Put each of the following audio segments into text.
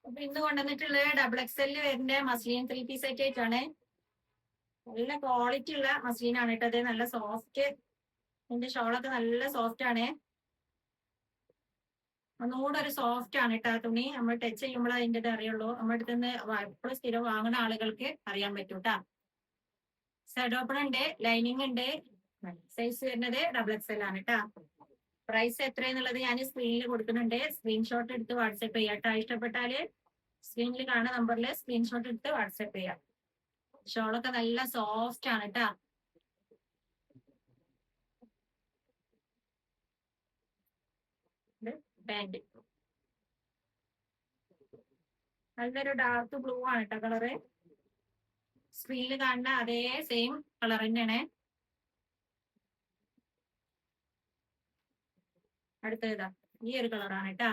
അപ്പൊ ഇന്ന് കൊണ്ടുവന്നിട്ടുള്ളത് ഡബിൾ എക്സെല് വരുന്ന മസ്ലിൻ 3 പീസ് സെറ്റ് ആയിട്ടാണ്. നല്ല ക്വാളിറ്റി ഉള്ള മസ്ലിനാണ് കേട്ടത്. നല്ല സോഫ്റ്റ്, ഇതിന്റെ ഷോളൊക്കെ നല്ല സോഫ്റ്റ് ആണ്. ഒന്നുകൂടെ ഒരു സോഫ്റ്റ് ആണ് കേട്ടോ തുണി. നമ്മൾ ടച്ച് ചെയ്യുമ്പോൾ അതിൻ്റെ അറിയുള്ളൂ. നമ്മുടെ അടുത്ത് നിന്ന് എപ്പോഴും സ്ഥിരം വാങ്ങുന്ന ആളുകൾക്ക് അറിയാൻ പറ്റും കേട്ടോ. സൈഡ് ഓപ്പൺ ഉണ്ട്, ലൈനിങ് ഉണ്ട്. സൈസ് വരുന്നത് ഡബിൾ എക്സെൽ ആണ് കേട്ടോ. പ്രൈസ് എത്രയെന്നുള്ളത് ഞാൻ സ്ക്രീനിൽ കൊടുക്കുന്നുണ്ട്. സ്ക്രീൻഷോട്ട് എടുത്ത് വാട്സപ്പ് ചെയ്യാം കേട്ടോ. ഇഷ്ടപ്പെട്ടാല് സ്ക്രീനിൽ കാണുന്ന നമ്പറിൽ സ്ക്രീൻഷോട്ട് എടുത്ത് വാട്സപ്പ് ചെയ്യാം. ഷോളൊക്കെ നല്ല സോഫ്റ്റ് ആണ് കേട്ടോ. പാന്റ് നല്ലൊരു ഡാർക്ക് ബ്ലൂ ആണ് കേട്ടോ കളറ്. സ്ക്രീനിൽ കാണുന്ന അതേ സെയിം കളർ തന്നെയാണ്. അടുത്തതാ ഈ ഒരു കളറാണ് കേട്ടാ.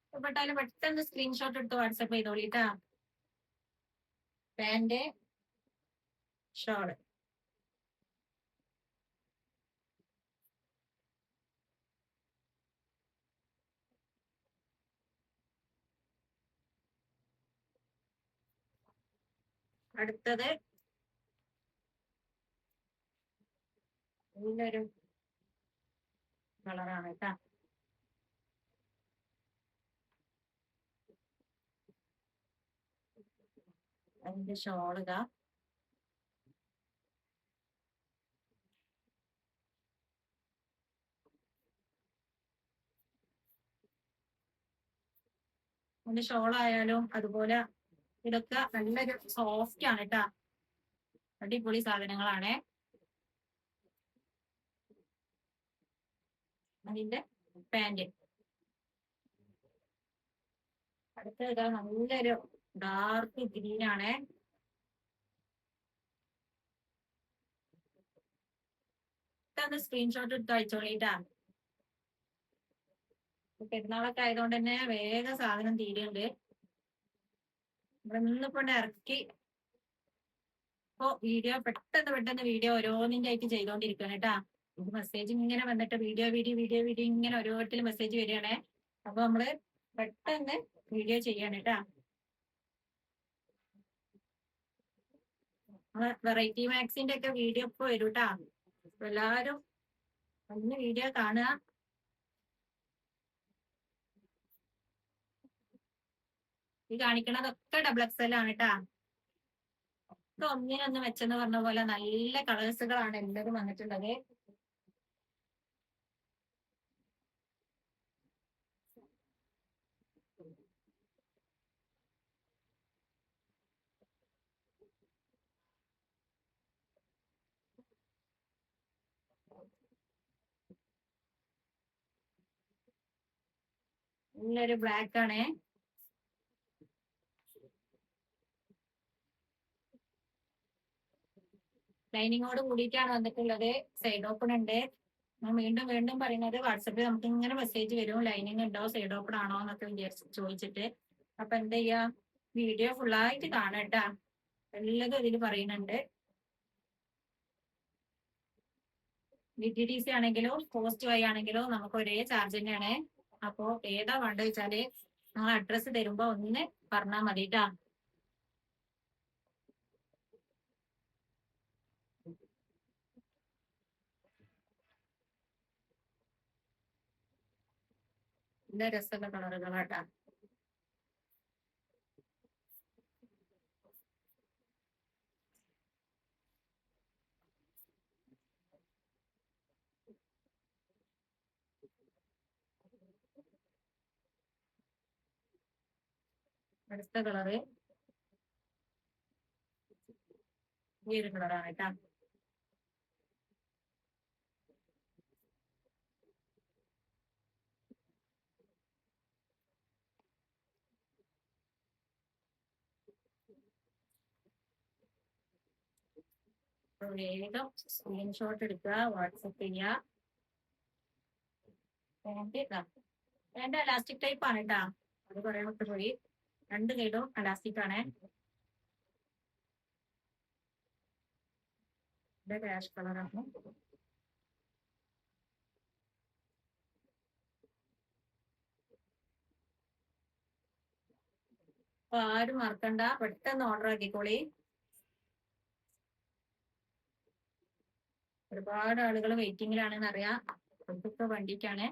ഇഷ്ടപ്പെട്ടാലും പെട്ടെന്ന് സ്ക്രീൻഷോട്ട് എടുത്ത് വാട്സപ്പ് ചെയ്തോളിട്ടാ. Pant, shawl. അടുത്തത് നല്ലൊരു കളറാണ് കേട്ടാ. അതിന്റെ ഷോൾ ഇതാ. അതിന്റെ ഷോൾ ആയാലും അതുപോലെ ഇതൊക്കെ നല്ലൊരു സോഫ്റ്റ് ആണ് കേട്ടാ. അടിപൊളി സാധനങ്ങളാണ്. അതിന്റെ പാന്റ്. അടുത്തത് നല്ലൊരു ഡാർക്ക് ഗ്രീൻ ആണ്. ഇതൊന്ന് സ്ക്രീൻഷോട്ട് എടുത്ത് അയച്ചോളിട്ടാ. പെരുന്നാളൊക്കെ ആയതുകൊണ്ട് തന്നെ വേഗം സാധനം തീരുന്നുണ്ട്. ഇവിടെ നിന്നിപ്പോ ഇറക്കി ഇപ്പൊ വീഡിയോ പെട്ടെന്ന് വീഡിയോ ഓരോന്നിന്റെ ആയിട്ട് ചെയ്തോണ്ടിരിക്കുകയാണ് കേട്ടാ. ഇത് മെസ്സേജ് ഇങ്ങനെ വന്നിട്ട് വീഡിയോ ഇങ്ങനെ ഓരോരുത്തരും മെസ്സേജ് വരികയാണേ. അപ്പൊ നമ്മള് പെട്ടെന്ന് വീഡിയോ ചെയ്യാണ് കേട്ടാ. വെറൈറ്റി മാക്സിന്റെ ഒക്കെ വീഡിയോ ഇപ്പൊ വരും കേട്ടാ. എല്ലാരും ഒന്ന് വീഡിയോ കാണുക. ഈ കാണിക്കണതൊക്കെ ഡബിൾ എക്സൽ ആണ് കേട്ടാ. ഇത് ഒന്നിനൊന്ന് വെച്ചെന്ന് പറഞ്ഞ പോലെ നല്ല കളേഴ്സുകളാണ് എല്ലാവരും വന്നിട്ടുള്ളത്. നല്ലൊരു ബ്ലാക്ക് ആണ്. ലൈനിങ്ങോട് കൂടിയിട്ടാണ് വന്നിട്ടുള്ളത്. സൈഡ് ഓപ്പൺ ഉണ്ട്. ഞാൻ വീണ്ടും പറയുന്നത് വാട്സപ്പിൽ നമുക്ക് ഇങ്ങനെ മെസ്സേജ് വരും, ലൈനിങ് ഉണ്ടോ, സൈഡ് ഓപ്പൺ ആണോ എന്നൊക്കെ ചോദിച്ചിട്ട്. അപ്പൊ എന്താ ചെയ്യാ, വീഡിയോ ഫുള്ളായിട്ട് കാണട്ടാ. എല്ലാതും ഇതിൽ പറയുന്നുണ്ട്. DTDC ആണെങ്കിലോ പോസ്റ്റ് വഴി ആണെങ്കിലോ നമുക്ക് ഒരേ ചാർജ് തന്നെയാണ്. അപ്പോ ഏതാ വേണ്ടത് വെച്ചാല് നിങ്ങൾ അഡ്രസ്സ് തരുമ്പോ ഒന്ന് പറഞ്ഞാൽ മതിട്ടാ. നല്ല രസമുള്ള കളറുകളാട്ടാ. അടുത്ത കളറ് ഈ ഒരു കളറാണ് കേട്ടാ. വേഗം സ്ക്രീൻഷോട്ട് എടുക്കുക, വാട്സപ്പ് ചെയ്യുക. പാന്റ് അലാസ്റ്റിക് ടൈപ്പ് ആണ് കേട്ടാ. അത് പറയാൻ വിട്ടുപോയി. രണ്ട് സൈഡും അലാസ്റ്റിക് ആണ്. ഇത് ക്യാഷ് കളറാണ്. അപ്പൊ ആരും മറക്കണ്ട, പെട്ടെന്ന് ഓർഡർ ആക്കിക്കോളി. ഒരുപാട് ആളുകൾ വെയിറ്റിംഗിലാണെന്ന് അറിയാം. അവർക്കൊക്കെ വേണ്ടിയിട്ടാണ്.